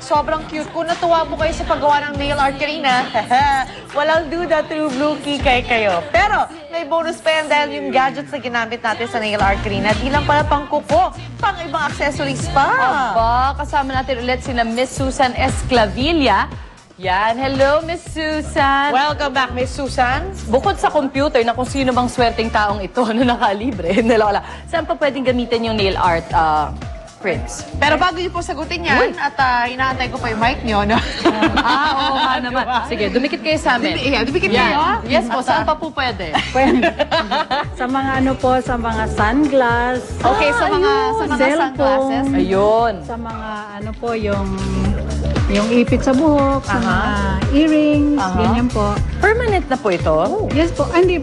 sobrang cute. Kung natuwa po kayo sa paggawa ng nail art kanina, walang duda, True Blue kikay kayo. Pero may bonus pa yan dahil yung gadgets na ginamit natin sa nail art kanina, di lang pala pang kuko, pang ibang accessories pa. Aba, kasama natin ulit sina Miss Susan Esclavilla. Yan, hello Miss Susan. Welcome back, Miss Susan. Bukod sa computer na kung sino bang swerteng taong ito na nakalibre, nalala, saan pa pwedeng gamitin yung nail art prints? Pero bago niyo po sagutin yan, at inaantay ko pa yung mic niyo, no? Oo nga naman. Sige, dumikit kayo sa amin. Dumikit kayo? Yes po, saan pa po pwede? Sa mga ano po, sa mga sunglass. Okay, sa mga sunglasses. Ayun. Sa mga ano po, yung ipit sa buhok, sa mga earrings, ganyan po. Permanent na po ito? Yes po. Hindi,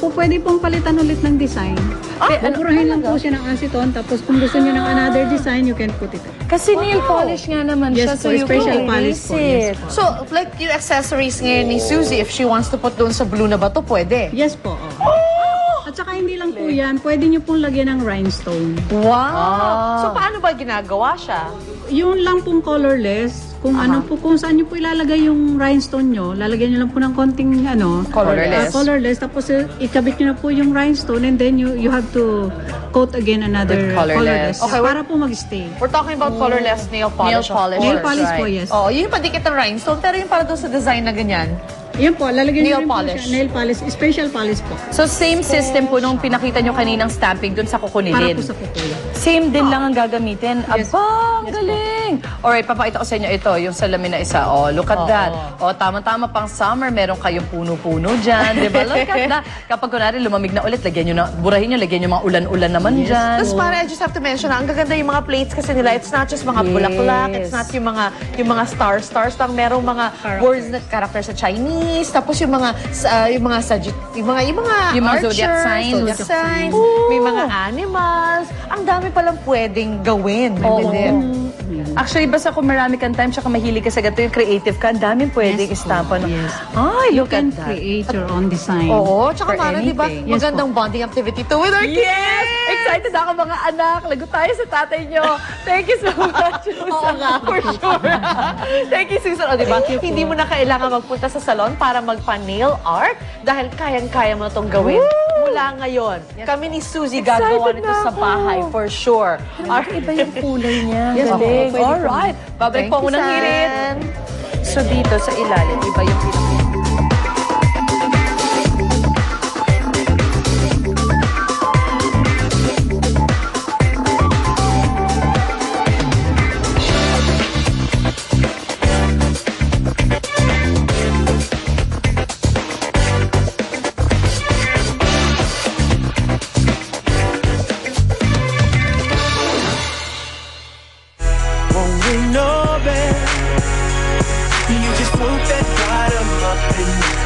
pwede pong palitan ulit ng design. Pupurahin lang po siya ng acetone, tapos kung gusto niyo ng another design, you can put it. Kasi nail polish nga naman siya, Yes so po, you special can polish erase po. Yes it. po. So, like yung accessories ngayon ni Suzy, if she wants to put doon sa blue na bato, pwede. Yes po. At saka hindi lang po yan, pwede niyo pong lagyan ng rhinestone. Wow! So, paano ba ginagawa siya? Yung lang pong colorless, kung ano po, kung saan niyo po ilalagay yung rhinestone nyo, lalagyan niyo lang po ng konting Colorless. colorless, tapos ikabit niyo na po yung rhinestone, and then you have to coat again another With colorless. Okay, para po mag-stay. We're talking about colorless nail polish. Nail polish. Nail Right. polish po, yes. Oh, yung padikit ng rhinestone, pero yung para doon sa design na ganyan. Yun po, lalagyan Nail niyo rin po polish. siya. Nail polish. Special polish po. So same system po nung pinakita nyo kaninang stamping dun sa Para kukunilin. po sa kukulo. Same din lang ang gagamitin. Yes. Aba, ang galing! Alright, papakita ko sa inyo ito, yung salamin na isa. Oh, look at that. Oh, tama-tama pang summer, meron kayong puno-puno dyan. Diba? Look at that. Kapag kunwari lumamig na ulit, lagyan nyo na, burahin nyo, lagyan nyo mga ulan-ulan naman dyan. Tapos para I just have to mention, ang gaganda yung mga plates kasi nila. It's not just mga bulaklak, it's not yung mga stars lang. Merong mga words na character sa Chinese. Tapos yung mga zodiac signs. May mga animals. Ang dami palang pwedeng gawin. Actually, basta kung marami kang time, tsaka mahilig ka sa ganito, yung creative ka, ang daming pwedeng istampa. No? Yes. Ay, You look can at that. create your own design. Oo, tsaka for Mara, di ba? anything. Yes Magandang bonding activity to with our kids. Yes! Excited ako mga anak. Lagot tayo sa tatay nyo. Thank you so much, Susan. Oo nga, for sure. Thank you, Susan. O, diba? Hindi mo na kailangan magpunta sa salon para magpa-nail art dahil kayang-kaya mo itong gawin. Mula ngayon, kami ni Suzy gagawa nito sa bahay, for sure. Iba yung kulay niya. Yes, Galing. pwede po. Alright. Babalik Thank po you, unang San. hirit. So dito sa ilalim, iba yung Won't you know, babe? You just put that bottom up in me.